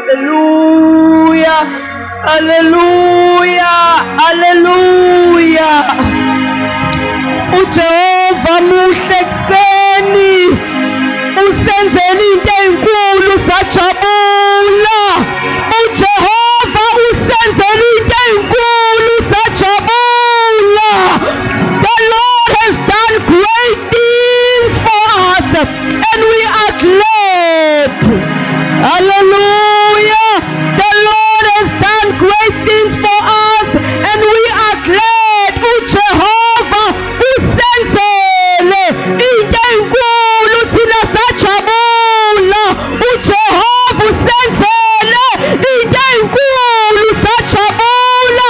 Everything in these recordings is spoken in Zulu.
Hallelujah. Hallelujah. Hallelujah. uJehova muhle kuseni usenzela into enkulu sajabula uJehova usenzela into enkulu sajabula the Lord has done great things for us and we are glad. Hallelujah. The Lord has done great things for us and we are glad. uJehova usenzele into enkulu thina sajabula uJehova usenzele into enkulu sajabula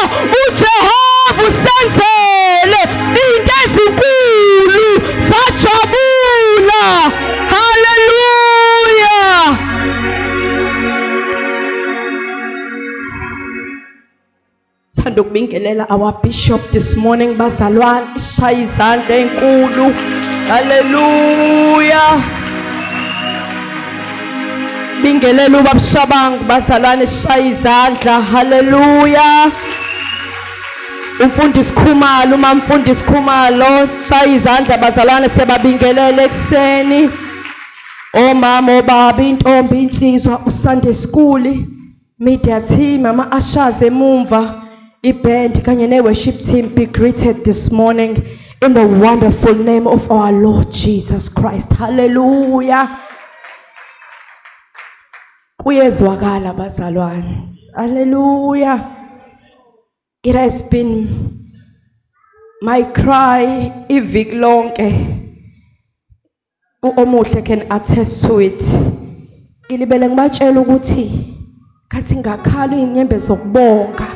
uJehova usenzele into ezinkulu sajabula. Hallelujah. Sithanda ukubingelela our bishop this morning bazalwane ishaya izandla enkulu. Hallelujah. Bingelela ubabshabangu bazalwane ishaya izandla. Hallelujah. Umfundisi Khumalo umamfundisi Khumalo shaya izandla bazalwane sebabingelele ekseni. Omama obaba intombi insizwa uSunday school media team ama ushers emumva iband kanye ne worship team be greeted this morning in the wonderful name of our Lord Jesus Christ. Hallelujah. Kuyezwakala bazalwane. Hallelujah. It has been my cry iviki lonke. Omuhle can attest to it. Ngilibele ngibatshela ukuthi kathi ngakhala inyembe zokubonga.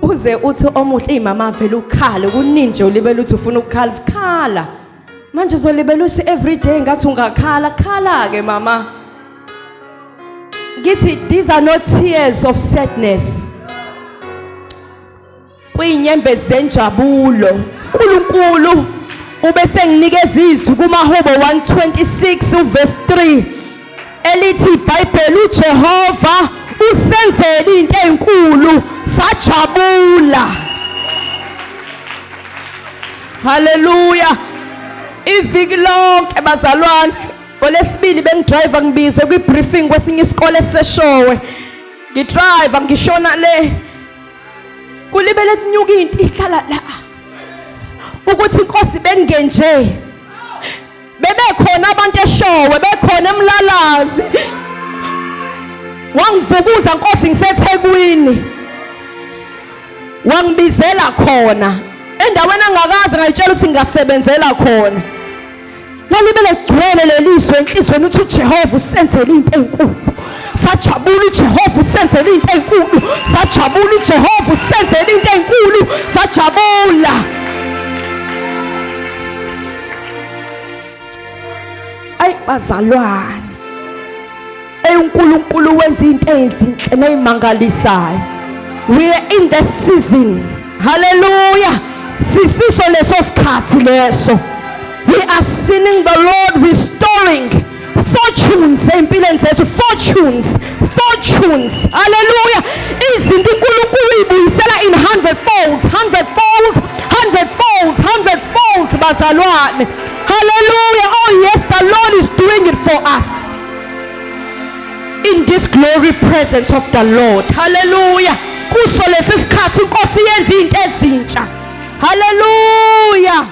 Uze uthi omuhle imama vele ukhale kuninje ulibele uthi ufuna ukukhala. Manje uzolibele uthi every day ngathi ungakhala khala ke mama. Ngithi these are not tears of sadness. Kuyinyembe zenjabulo. uNkulunkulu ubese nginikeza izwi kumaHubo 126 uverse 3 elithi iBhayibheli uJehova usenzele into enkulu sajabula. Hallelujah. Iviki lonke bazalwane ngolesibili bengidrive ngibize kwibriefing kwesinye isikole seshowe ngidrive ngishona le kulibele kunyuka into ihlala la ukuthi inkosi bengenje bebekhona abantu eshowe bekhona emlalazi wangivukuza Nkosi ngiseThekwini wangibizela khona endaweni angakaze ngayitshela ukuthi ngasebenzela khona lalibele gcwele lelizwe enhlizweni uthi uJehova usenzele into enkulu sajabula uJehova usenzele into enkulu sajabula uJehova usenzele into enkulu sajabula. Ay bazalwane uNkulunkulu wenza into ezinhle nezimangalisayo. We are in the season. Hallelujah. Sisiso leso sikhathi leso. We are seeing the Lord restoring fortunes empilweni zethu. Fortunes. Hallelujah. Izinto uNkulunkulu ibuyisela in hundredfold bazalwane. Hallelujah. Oh yes, the Lord is doing it for us. In this glory presence of the Lord. Hallelujah. Kuso lesikhathi inkosi yenza into ezintsha. Hallelujah.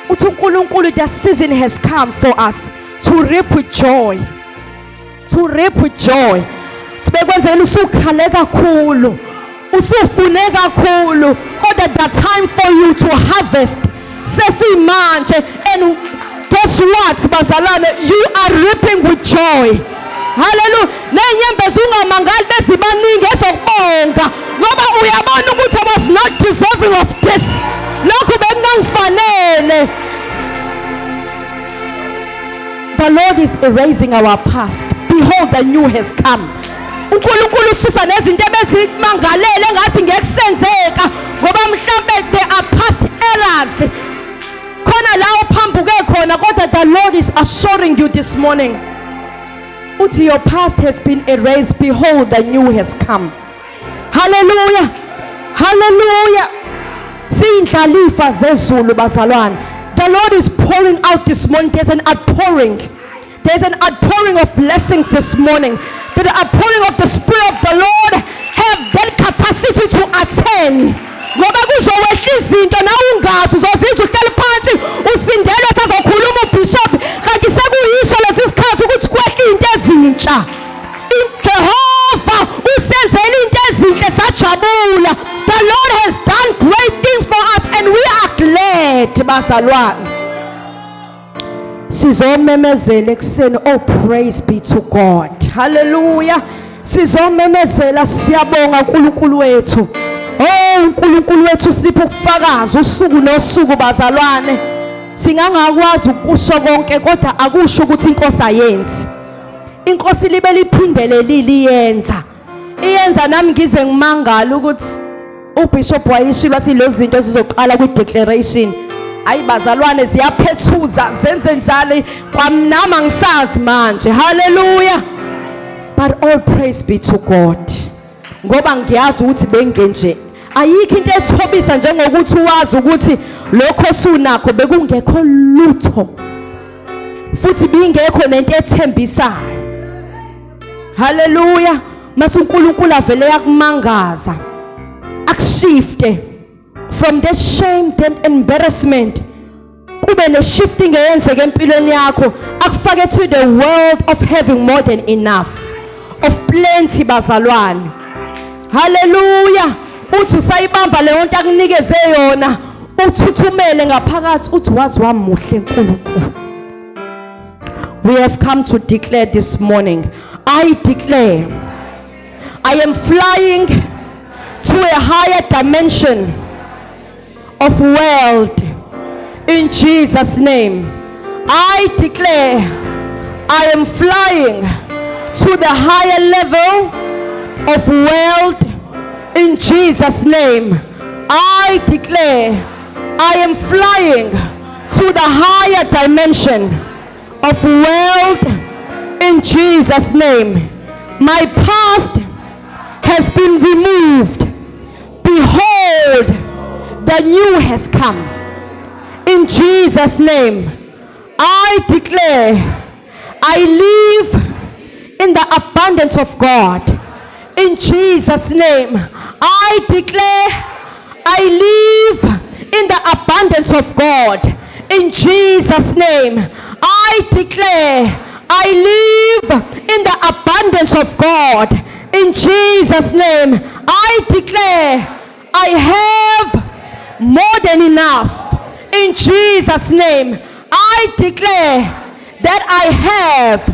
Uthi uNkulunkulu the season has come for us to reap with joy. Sibekwenzela usukhale kakhulu. Usufune kakhulu. Kodwa the time for you to harvest sesimanje and guess what bazalwane, you are reaping with joy. Hallelujah. Nenyembe zungamangali bezibaningi ezokubonga ngoba uyabona ukuthi I was not deserving of this. Lokhu bekungifanele. The Lord is erasing our past. Behold, the new has come. uNkulunkulu ususa nezinto ebezimangalele engathi ngekusenzeka ngoba mhlambe there are past errors. Khona la uphambuke khona kodwa the Lord is assuring you this morning Uthi your past has been erased. Behold, the new has come. Hallelujah. Hallelujah. Siyindlalifa zezulu bazalwane. The Lord is pouring out this morning. There's an outpouring. There's an outpouring of blessings this morning. There's an outpouring of the Spirit of the Lord have that capacity to attend. Ngoba kuzowehla izinto na ungazi uzozizwa uhleli phansi usindele sazokhuluma uBishop kanti sekuyiso lesisikhathi ukuthi kwehla into ezintsha. Jehova usenzele into ezinhle sajabula. The Lord has done great things for us and we are glad bazalwane. Sizomemezela ekuseni. Oh, praise be to God. Hallelujah. Sizomemezela siyabonga uNkulunkulu wethu. Oh, uNkulunkulu wethu sipho ukufakaza usuku nosuku bazalwane. Singangakwazi ukusho konke kodwa akusho ukuthi inkosi ayenzi. Inkosi libe liphindele liliyenza. Iyenza nami ngize ngimangala ukuthi uBishop wayishilo wathi lezi zinto zizoqala ku-declaration. Hayi bazalwane ziyaphethuza zenze njalo kwamnama ngisazi manje. Hallelujah. But all praise be to God. Ngoba ngiyazi ukuthi bengenje. Ayikho into ethobisa njengokuthi uwazi ukuthi lokho sunakho bekungekho lutho. Futhi bingekho nento ethembisayo. Hallelujah. Mase uNkulunkulu avele yakumangaza. Akushifte from the shame and embarrassment kube ne shifting eyenzeke empilweni yakho akufake to the world of having more than enough, of plenty bazalwane. Hallelujah. Uthi usayibamba leyo nto akunikeze yona uthuthumele ngaphakathi uthi wazi wami muhle uNkulunkulu. We have come to declare this morning. I declare I am flying to a higher dimension of wealth in Jesus' name. I declare I am flying to the higher level of wealth in Jesus' name. I declare I am flying to the higher dimension of wealth in Jesus' name. My past has been removed. Behold, the new has come. In Jesus' name, I declare I live in the abundance of God. In Jesus' name, I declare I live in the abundance of God. In Jesus' name, I declare I live in the abundance of God. In Jesus' name, I declare I have more than enough. In Jesus' name, I declare that I have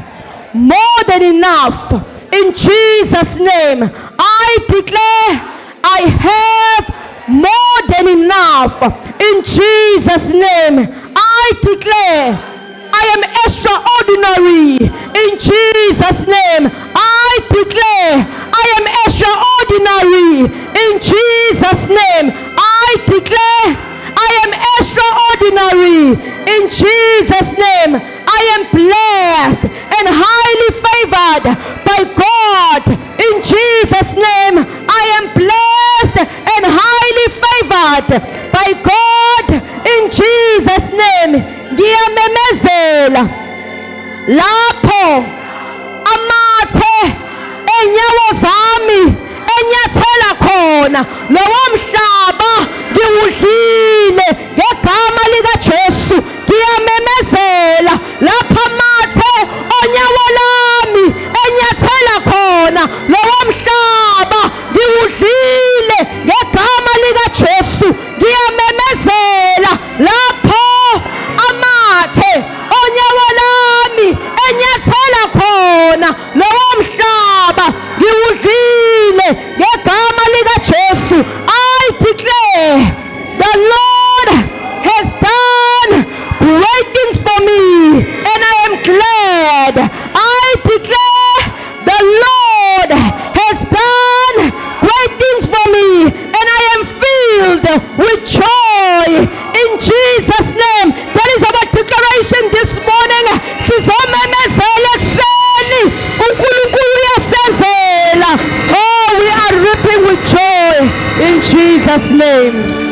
more than enough. In Jesus' name, I declare I have more than enough. In Jesus' name, I declare I am extraordinary. In Jesus' name, I declare I am extraordinary. In Jesus' name, I declare I am extraordinary. In Jesus' name, I am blessed and highly favored by God. In Jesus' name, I am blessed and highly favored by God. In Jesus' name, ngiyamemezela lapho amathe enyawo zami enyathela khona lowo mhlaba ngiwudlile ngegama lika Jesu. Ngiyamemezela lapho amathe onyawo lami enyathela khona lowo mhlaba ngiwudlile ngegama lika Jesu. Ngiyamemezela lapho amathe onyawo lami enyathela khona lowo mhlaba ngiwudlile ngegama lika Jesu. I declare the Lord has done Jesus name.